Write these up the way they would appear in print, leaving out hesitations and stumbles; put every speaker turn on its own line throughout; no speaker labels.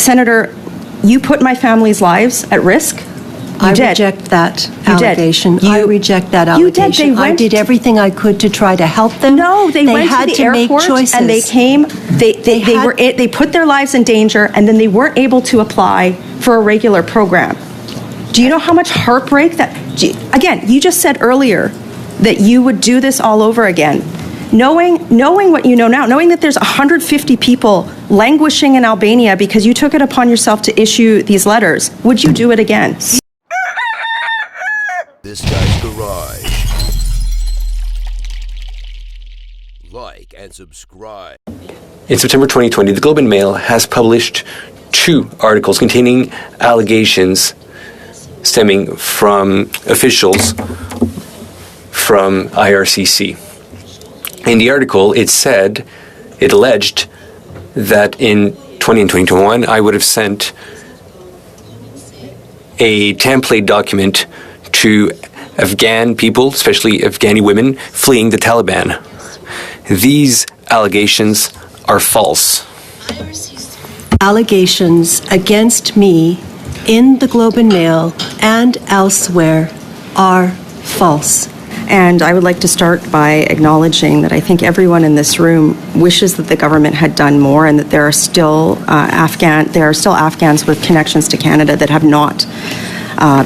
Senator, you put my family's lives at risk?
I reject that allegation. I reject that allegation. I did everything I could to try to help them.
No, they went to the airport and they came. They put their lives in danger, and then they weren't able to apply for a regular program. Do you know how much heartbreak that? Again, you just said earlier that you would do this all over again. Knowing what you know now, knowing that there's 150 people languishing in Albania because you took it upon yourself to issue these letters, would you do it again?
This Guy's Garage. Like and subscribe.
In September 2020, the Globe and Mail has published 2 articles containing allegations stemming from officials from IRCC. In the article, it alleged that in 2020 and 2021, I would have sent a template document to Afghan people, especially Afghani women, fleeing the Taliban. These allegations are false.
Allegations against me in the Globe and Mail and elsewhere are false.
And I would like to start by acknowledging that I think everyone in this room wishes that the government had done more, and that there are still Afghans with connections to Canada that have not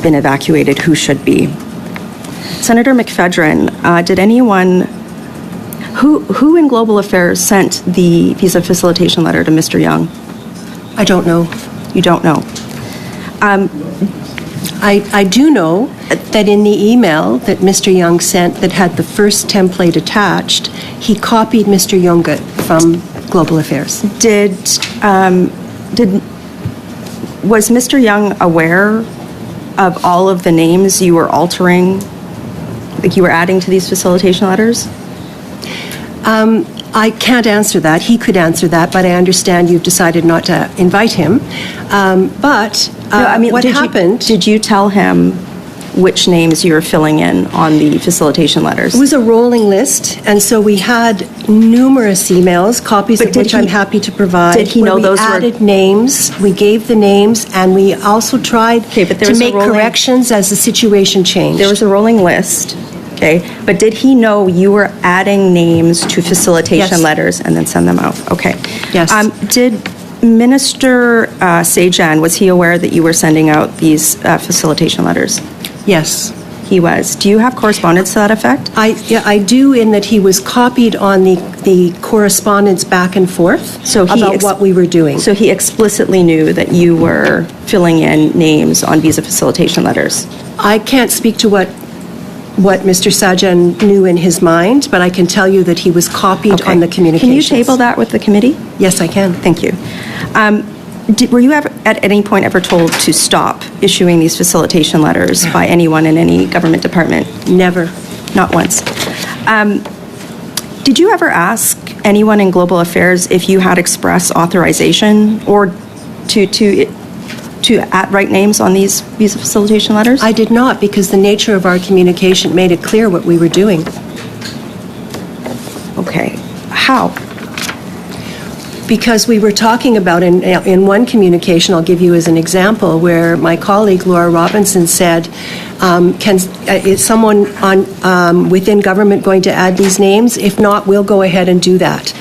been evacuated who should be. Senator McPhedran, did anyone who in Global Affairs sent the visa facilitation letter to Mr. Young?
I don't know.
You don't know.
I do know that in the email that Mr. Young sent that had the first template attached, he copied Mr. Youngut from Global Affairs.
Was Mr. Young aware of all of the names you were altering, like you were adding to these facilitation letters?
I can't answer that. He could answer that, but I understand you've decided not to invite him. What happened?
Did you tell him which names you were filling in on the facilitation letters?
It was a rolling list, and so we had numerous emails, copies of which I'm happy to provide.
Did he know those were?
We added names, we gave the names, and we also tried to make corrections as the situation changed.
There was a rolling list. Okay, but did he know you were adding names to facilitation letters and then send them out? Okay.
Yes.
Did Minister Sajan, was he aware that you were sending out these facilitation letters?
Yes.
He was. Do you have correspondence to that effect?
I do, in that he was copied on the correspondence back and forth about what we were doing.
So he explicitly knew that you were filling in names on visa facilitation letters?
I can't speak to what Mr. Sajan knew in his mind, but I can tell you that he was copied on the communications.
Can you table that with the committee?
Yes, I can.
Thank you. Were you at any point ever told to stop issuing these facilitation letters by anyone in any government department?
Never.
Not once. Did you ever ask anyone in Global Affairs if you had express authorization or to write names on these visa facilitation letters?
I did not, because the nature of our communication made it clear what we were doing.
Okay. How?
Because we were talking about, in one communication, I'll give you as an example, where my colleague Laura Robinson said, is someone within government going to add these names? If not, we'll go ahead and do that.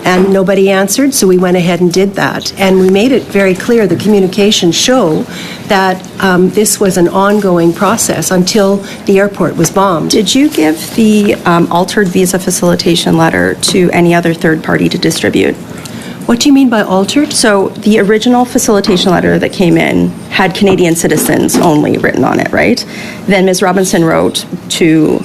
And nobody answered, so we went ahead and did that. And we made it very clear, the communications show that this was an ongoing process until the airport was bombed.
Did you give the altered visa facilitation letter to any other third party to distribute?
What do you mean by altered?
So the original facilitation letter that came in had Canadian citizens only written on it, right? Then Ms. Robinson wrote to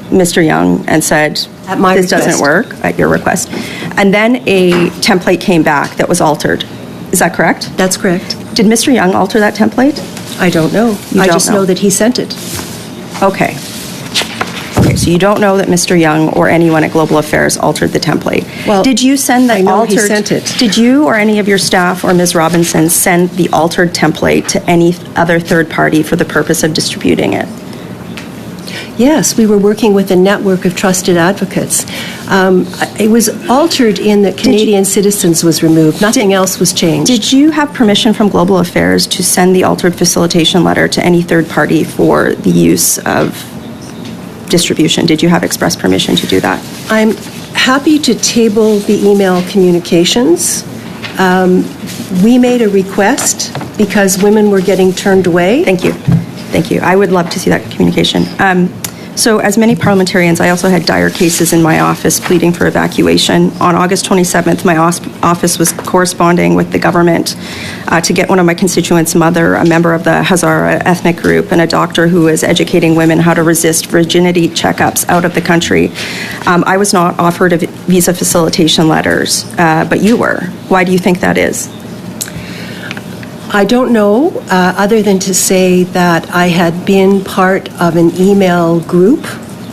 Mr. Young and said, this doesn't work, at your request. And then a template came back that was altered. Is that correct?
That's correct.
Did Mr. Young alter that template?
I don't know. I just know that he sent it.
Okay. Okay, so you don't know that Mr. Young or anyone at Global Affairs altered the template. Well, did you send the altered?
He sent it.
Did you or any of your staff or Ms. Robinson send the altered template to any other third party for the purpose of distributing it?
Yes, we were working with a network of trusted advocates. It was altered in that Canadian citizens was removed. Nothing else was changed.
Did you have permission from Global Affairs to send the altered facilitation letter to any third party for the use of distribution? Did you have express permission to do that?
I'm happy to table the email communications. We made a request because women were getting turned away.
Thank you. Thank you. I would love to see that communication. So as many parliamentarians, I also had dire cases in my office pleading for evacuation. On August 27th, my office was corresponding with the government to get one of my constituents' mother, a member of the Hazara ethnic group, and a doctor who was educating women how to resist virginity checkups out of the country. I was not offered visa facilitation letters, but you were. Why do you think that is?
I don't know, other than to say that I had been part of an email group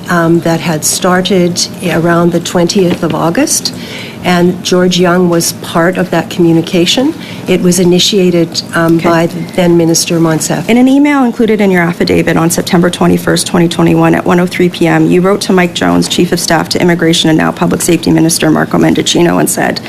that had started around the 20th of August, and George Young was part of that communication. It was initiated by the then Minister Monsef.
In an email included in your affidavit on September 21st, 2021 at 1:03 p.m., you wrote to Mike Jones, Chief of Staff to Immigration and now Public Safety Minister Marco Mendicino, and said,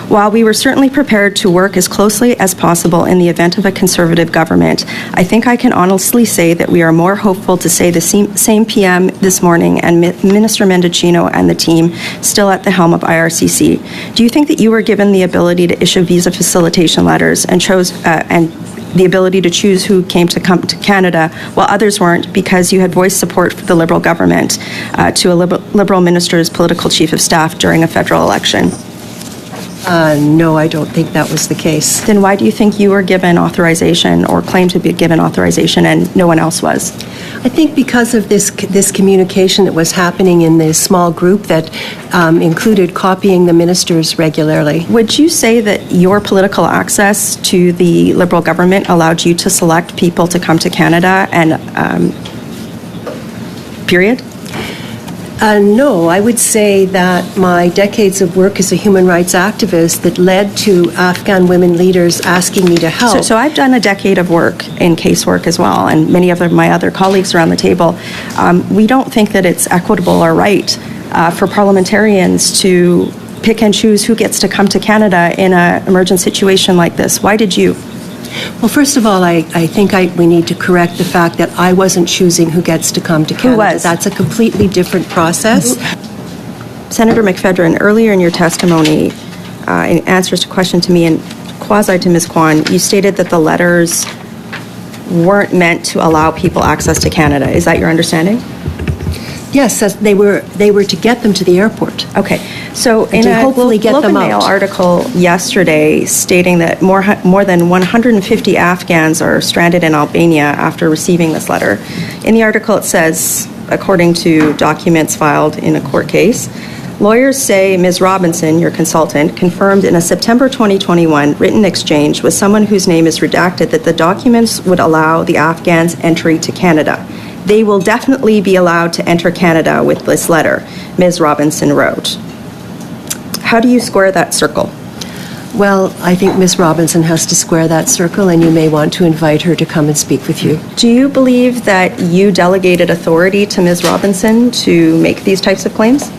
"While we were certainly prepared to work as closely as possible in the event of a Conservative government, I think I can honestly say that we are more hopeful to say the same PM this morning and Minister Mendicino and the team still at the helm of IRCC. Do you think that you were given the ability to issue visa facilitation letters and the ability to choose who come to Canada while others weren't because you had voiced support for the Liberal government to a Liberal minister's political chief of staff during a federal election?"
No, I don't think that was the case.
Then why do you think you were given authorization or claimed to be given authorization and no one else was?
I think because of this communication that was happening in this small group that included copying the ministers regularly.
Would you say that your political access to the Liberal government allowed you to select people to come to Canada and period?
No, I would say that my decades of work as a human rights activist that led to Afghan women leaders asking me to help.
So I've done a decade of work in casework as well, and many of my other colleagues around the table. We don't think that it's equitable or right for parliamentarians to pick and choose who gets to come to Canada in an emergent situation like this. Why did you?
Well, first of all, I think we need to correct the fact that I wasn't choosing who gets to come to Canada.
Who was?
That's a completely different process.
Senator McPhedran, earlier in your testimony, in answers to question to me and quasi to Ms. Kwan, you stated that the letters weren't meant to allow people access to Canada. Is that your understanding?
Yes, they were to get them to the airport.
Okay, so in a
hopefully get
Globe and
them
Mail
out.
article yesterday stating that more than 150 Afghans are stranded in Albania after receiving this letter. In the article it says, according to documents filed in a court case, lawyers say Ms. Robinson, your consultant, confirmed in a September 2021 written exchange with someone whose name is redacted that the documents would allow the Afghans entry to Canada. They will definitely be allowed to enter Canada with this letter, Ms. Robinson wrote. How do you square that circle?
Well, I think Ms. Robinson has to square that circle, and you may want to invite her to come and speak with you.
Do you believe that you delegated authority to Ms. Robinson to make these types of claims?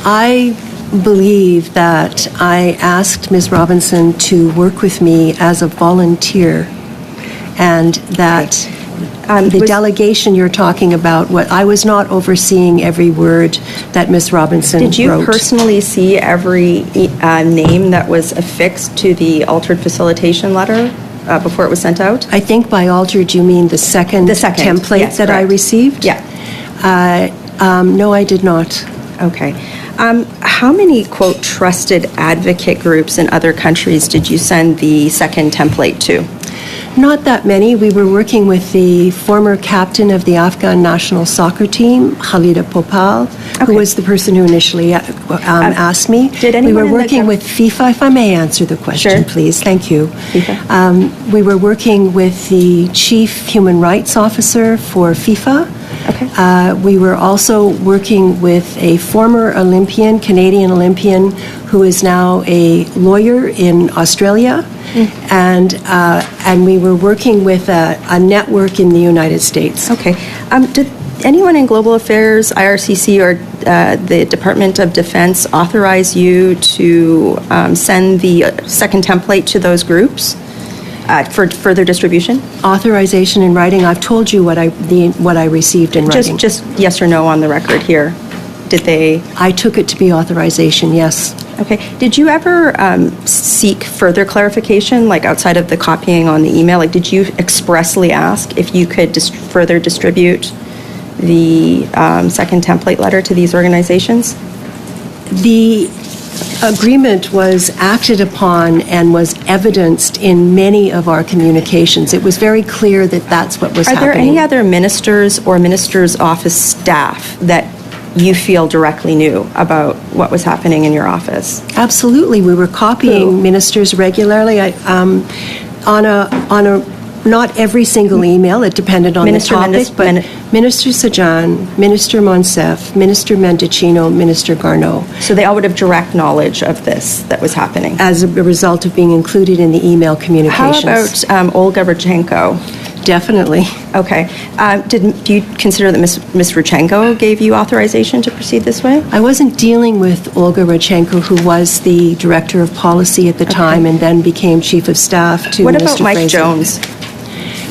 I believe that I asked Ms. Robinson to work with me as a volunteer, and that the delegation you're talking about, I was not overseeing every word that Ms. Robinson wrote.
Did you personally see every name that was affixed to the altered facilitation letter before it was sent out?
I think by altered you mean the second template
yes,
that
correct.
I received?
Yeah.
No, I did not.
Okay. How many, quote, trusted advocate groups in other countries did you send the second template to?
Not that many. We were working with the former captain of the Afghan national soccer team, Khalida Popal, who was the person who initially asked me. We were working with FIFA, if I may answer the question, please. Thank you. We were working with the chief human rights officer for FIFA.
Okay.
We were also working with a former Olympian, Canadian Olympian, who is now a lawyer in Australia. and we were working with a network in the United States.
Okay. Did anyone in Global Affairs, IRCC, or the Department of Defense authorize you to send the second template to those groups for further distribution?
Authorization in writing. I've told you what I received in writing.
Just yes or no on the record here. Did they?
I took it to be authorization, yes.
Okay. Did you ever seek further clarification, like outside of the copying on the email? Like, did you expressly ask if you could further distribute the second template letter to these organizations?
The agreement was acted upon and was evidenced in many of our communications. It was very clear that that's what was happening.
Are there any other ministers or ministers' office staff that you feel directly knew about what was happening in your office?
Absolutely. We were copying ministers regularly. On a not every single email, it depended on the topic, but Minister Sajan, Minister Monsef, Minister Mendicino, Minister Garneau.
So they all would have direct knowledge of this that was happening?
As a result of being included in the email communications.
How about Olga Rodchenko?
Definitely.
Okay. Do you consider that Ms. Rodchenko gave you authorization to proceed this way?
I wasn't dealing with Olga Rodchenko, who was the director of policy at the time and then became chief of staff to
What
Minister
about Mike
Fraser.
Jones?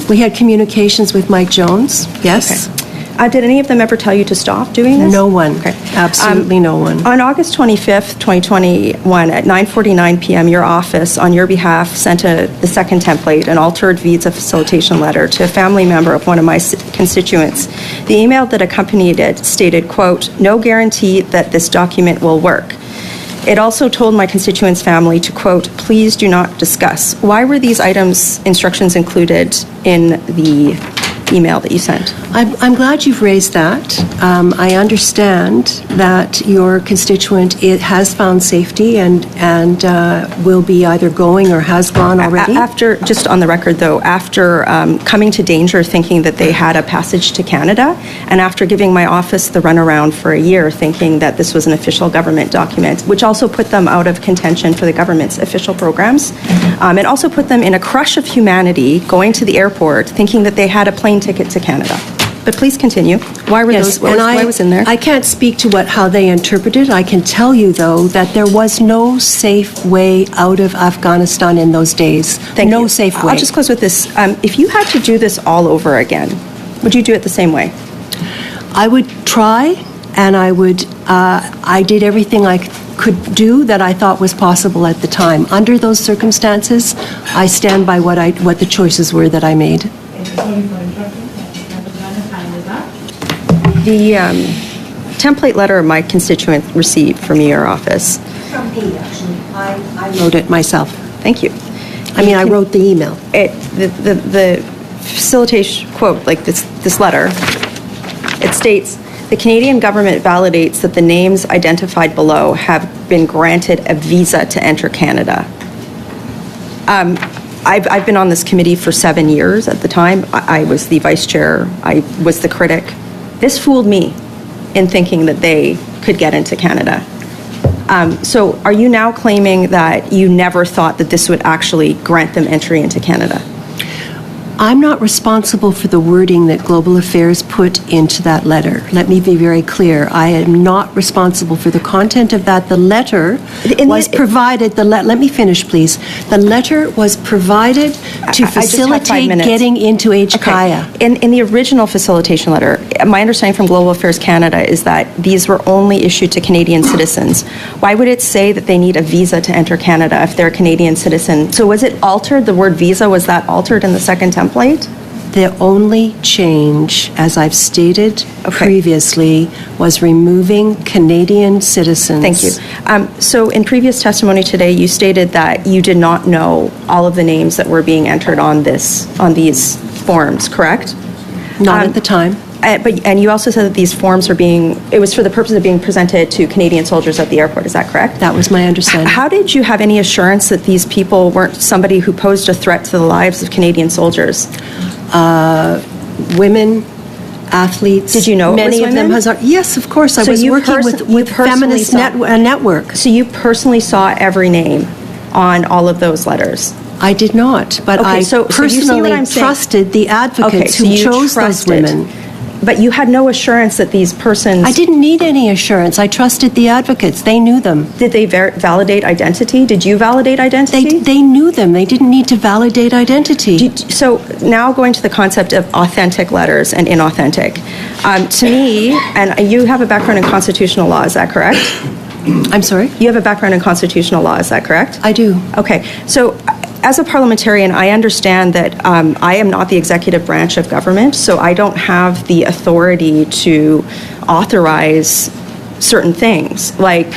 We had communications with Mike Jones, yes.
Okay. Did any of them ever tell you to stop doing this?
No one.
Okay.
Absolutely no one.
On August 25th, 2021, at 9:49 p.m., your office, on your behalf, sent the second template, an altered visa facilitation letter, to a family member of one of my constituents. The email that accompanied it stated, quote, "No guarantee that this document will work." It also told my constituent's family to, quote, "Please do not discuss." Why were these instructions included in the email that you sent?
I'm glad you've raised that. I understand that your constituent has found safety and will be either going or has gone already.
After, just on the record though, after coming to danger thinking that they had a passage to Canada, and after giving my office the runaround for a year thinking that this was an official government document, which also put them out of contention for the government's official programs, and also put them in a crush of humanity going to the airport thinking that they had a plane ticket to Canada. But please continue. Why were those? Why was in there?
I can't speak to how they interpreted. I can tell you though that there was no safe way out of Afghanistan in those days. No safe way.
I'll just close with this. If you had to do this all over again, would you do it the same way?
I would try, and I would. I did everything I could do that I thought was possible at the time. Under those circumstances, I stand by what the choices were that I made.
The template letter my constituent received from your office.
From me, actually. I wrote it myself.
Thank you.
I wrote the email.
The facilitation quote, like this letter, it states, "The Canadian government validates that the names identified below have been granted a visa to enter Canada." I've been on this committee for 7 years at the time. I was the vice chair. I was the critic. This fooled me in thinking that they could get into Canada. So are you now claiming that you never thought that this would actually grant them entry into Canada?
I'm not responsible for the wording that Global Affairs put into that letter. Let me be very clear. I am not responsible for the content of that. The letter was provided. Let me finish, please. The letter was provided to facilitate getting into HKIA.
Okay. In the original facilitation letter, my understanding from Global Affairs Canada is that these were only issued to Canadian citizens. Why would it say that they need a visa to enter Canada if they're a Canadian citizen? So was it altered? The word visa, was that altered in the second template?
The only change, as I've stated previously, was removing Canadian citizens.
Thank you. So in previous testimony today, you stated that you did not know all of the names that were being entered on these forms, correct?
Not at the time.
And you also said that these forms it was for the purpose of being presented to Canadian soldiers at the airport, is that correct?
That was my understanding.
How did you have any assurance that these people weren't somebody who posed a threat to the lives of Canadian soldiers?
Women, athletes.
Did you know
many
it was
of
women?
them? Yes, of course. I was working with Feminist Network.
So you personally saw every name on all of those letters?
I did not, but
Okay,
I
so you see what
personally
I'm saying?
trusted the advocates who
you
chose those
trusted.
women.
But you had no assurance that these persons...
I didn't need any assurance. I trusted the advocates. They knew them.
Did they validate identity? Did you validate identity?
They knew them. They didn't need to validate identity.
So now going to the concept of authentic letters and inauthentic. To me, and you have a background in constitutional law, is that correct?
I'm sorry?
You have a background in constitutional law, is that correct?
I do.
Okay. So as a parliamentarian, I understand that I am not the executive branch of government, so I don't have the authority to authorize certain things, like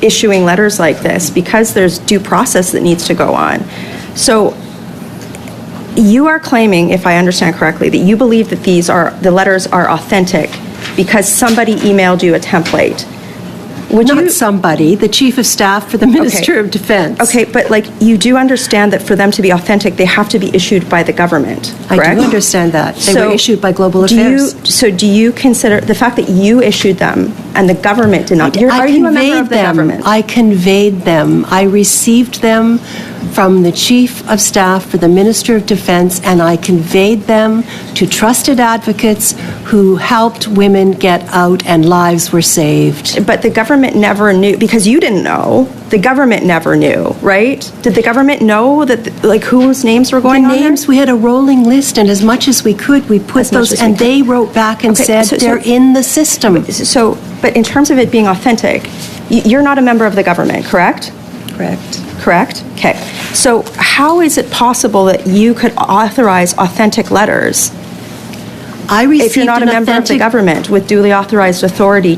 issuing letters like this, because there's due process that needs to go on. So you are claiming, if I understand correctly, that you believe that the letters are authentic because somebody emailed you a template.
Not somebody, the Chief of Staff for the Minister of Defense.
Okay, but you do understand that for them to be authentic, they have to be issued by the government, correct?
I do understand that. They were issued by Global Affairs.
So do you consider the fact that you issued them and the government did not? Are you a member of the government?
I conveyed them. I received them from the Chief of Staff for the Minister of Defense, and I conveyed them to trusted advocates who helped women get out and lives were saved.
But the government never knew, because you didn't know. The government never knew, right? Did the government know that, whose names were going on there?
We had a rolling list, and as much as we could, we put those, and they wrote back and said they're in the system.
But in terms of it being authentic, you're not a member of the government, correct? Correct? Okay. So how is it possible that you could authorize authentic letters if you're not a member of the government with duly authorized authority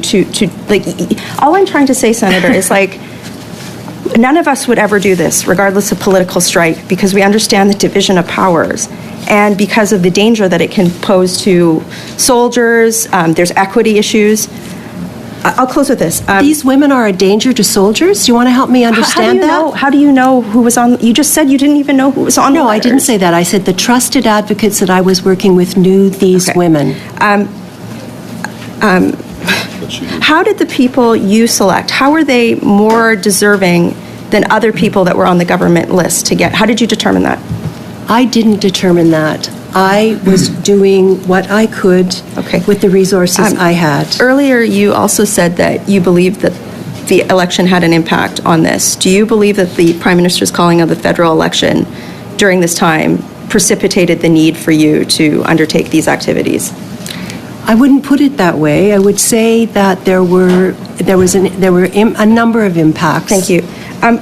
all I'm trying to say, Senator, is none of us would ever do this, regardless of political stripe, because we understand the division of powers and because of the danger that it can pose to soldiers. There's equity issues. I'll close with this.
These women are a danger to soldiers? Do you want to help me understand that?
How do you know who was on? You just said you didn't even know who was on the letters.
No, I didn't say that. I said the trusted advocates that I was working with knew these women.
How did the people you select, how are they more deserving than other people that were on the government list to get? How did you determine that?
I didn't determine that. I was doing what I could with the resources I had.
Earlier, you also said that you believed that the election had an impact on this. Do you believe that the Prime Minister's calling of the federal election during this time precipitated the need for you to undertake these activities?
I wouldn't put it that way. I would say that there were a number of impacts.
Thank you.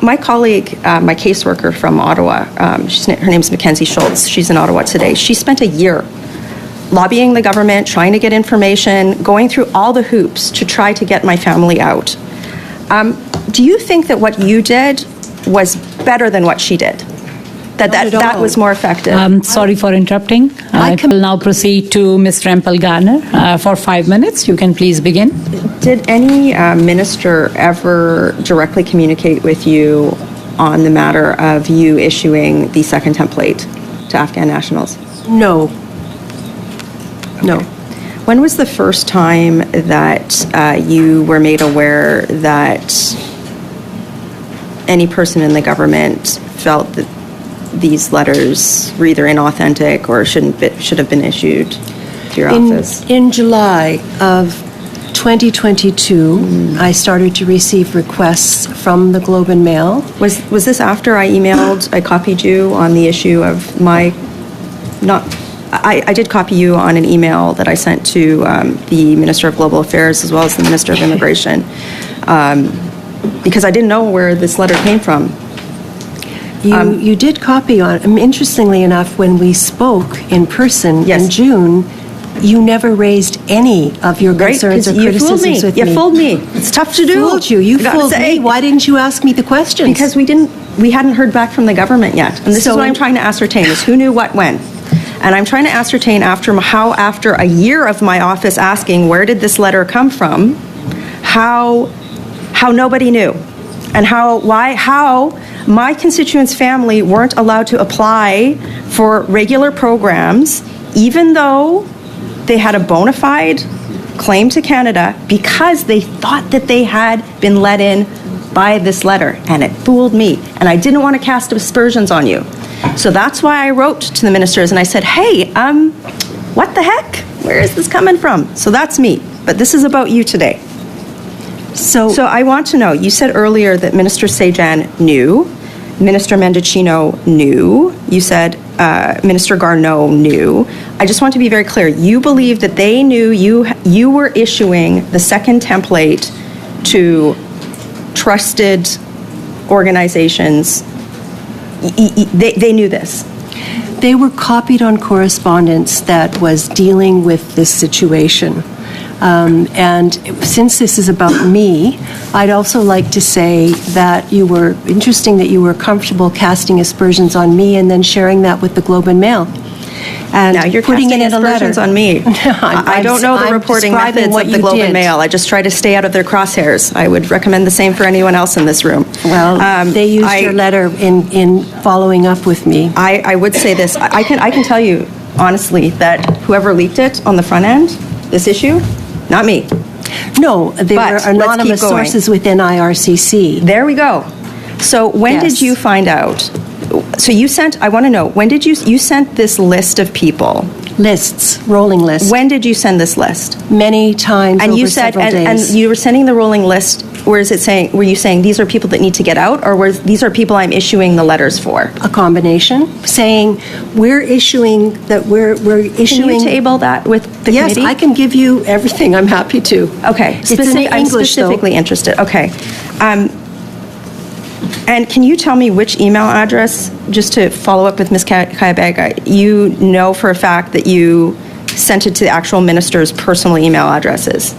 My colleague, my caseworker from Ottawa, her name's Mackenzie Schultz. She's in Ottawa today. She spent a year lobbying the government, trying to get information, going through all the hoops to try to get my family out. Do you think that what you did was better than what she did? That was more effective?
Sorry for interrupting. I will now proceed to Ms. Rempel Garner for 5 minutes. You can please begin.
Did any minister ever directly communicate with you on the matter of you issuing the second template to Afghan nationals?
No. No.
When was the first time that you were made aware that any person in the government felt that these letters were either inauthentic or should have been issued to your office?
In July of 2022, I started to receive requests from the Globe and Mail.
Was this after I copied you on the issue of I did copy you on an email that I sent to the Minister of Global Affairs as well as the Minister of Immigration, because I didn't know where this letter came from.
You did copy on. Interestingly enough, when we spoke in person in June, you never raised any of your concerns or criticisms with me.
You fooled me. It's tough to do.
You fooled me. Why didn't you ask me the questions?
Because we hadn't heard back from the government yet. And this is what I'm trying to ascertain, is who knew what when. And I'm trying to ascertain how after a year of my office asking where did this letter come from, how nobody knew, and how my constituents' family weren't allowed to apply for regular programs, even though they had a bona fide claim to Canada, because they thought that they had been let in by this letter, and it fooled me, and I didn't want to cast aspersions on you. So that's why I wrote to the ministers, and I said, hey, what the heck? Where is this coming from? So that's me, but this is about you today. So I want to know, you said earlier that Minister Sajan knew, Minister Mendocino knew, you said Minister Garneau knew. I just want to be very clear. You believe that they knew you were issuing the second template to trusted organizations. They knew this.
They were copied on correspondence that was dealing with this situation. And since this is about me, I'd also like to say that interesting that you were comfortable casting aspersions on me and then sharing that with the Globe and Mail. And
now you're
putting
casting
it in a letter.
aspersions on me. I don't know the reporting methods of the Globe and Mail. I just try to stay out of their crosshairs. I would recommend the same for anyone else in this room.
Well, they used your letter in following up with me.
I would say this. I can tell you honestly that whoever leaked it on the front end, this issue, not me.
No, they were anonymous sources within IRCC.
There we go. So when did you find out? So you sent, I want to know, when did you sent this list of people?
Lists, rolling lists.
When did you send this list?
Many times
and
over
you said,
several days.
And you were sending the rolling list, were you saying these are people that need to get out, or these are people I'm issuing the letters for?
A combination, saying we're issuing. Can you
table that with the committee?
Yes, I can give you everything. I'm happy to.
Okay.
I'm
specifically interested. Okay. And can you tell me which email address, just to follow up with Ms. Kayabaga, you know for a fact that you sent it to the actual minister's personal email addresses?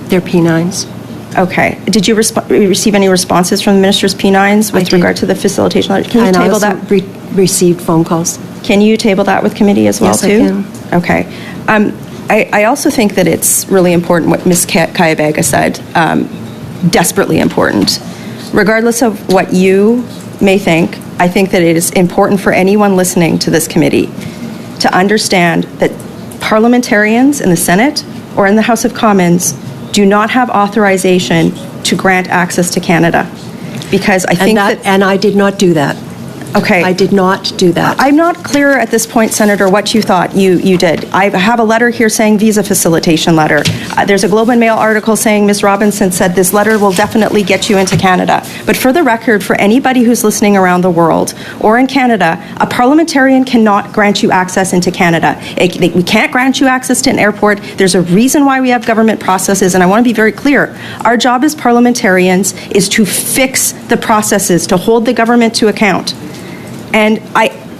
They're P9s.
Okay. Did you receive any responses from the minister's P9s with regard to the facilitation letter? Can you table that?
Received phone calls.
Can you table that with committee as well,
yes,
too?
I can.
Okay. I also think that it's really important what Ms. Kayabaga said, desperately important. Regardless of what you may think, I think that it is important for anyone listening to this committee to understand that parliamentarians in the Senate or in the House of Commons do not have authorization to grant access to Canada. Because I think
and I did not do that.
Okay.
I did not do that.
I'm not clear at this point, Senator, what you thought you did. I have a letter here saying visa facilitation letter. There's a Globe and Mail article saying Ms. Robinson said this letter will definitely get you into Canada. But for the record, for anybody who's listening around the world or in Canada, a parliamentarian cannot grant you access into Canada. We can't grant you access to an airport. There's a reason why we have government processes, and I want to be very clear. Our job as parliamentarians is to fix the processes, to hold the government to account. And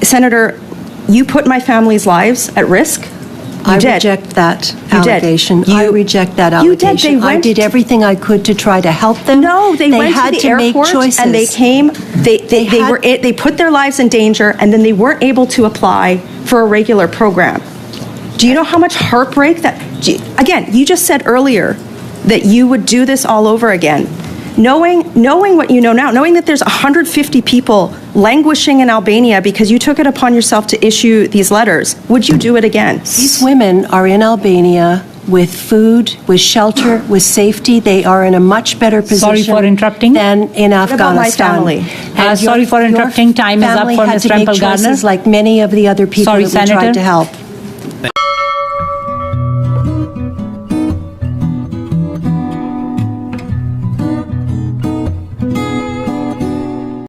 Senator, you put my family's lives at risk.
I reject that allegation. I reject that allegation.
You did.
I did everything I could to try to help them.
No, they went
had
to the airport
make choices.
And they came. They put their lives in danger, and then they weren't able to apply for a regular program. Do you know how much heartbreak that? Again, you just said earlier that you would do this all over again. Knowing what you know now, knowing that there's 150 people languishing in Albania because you took it upon yourself to issue these letters, would you do it again?
These women are in Albania with food, with shelter, with safety. They are in a much better position.
Sorry for interrupting.
Than in Afghanistan.
What about my family?
Sorry for interrupting. Time is up for Mr. Rempel-Garner.
Like many of the other people that we tried to help.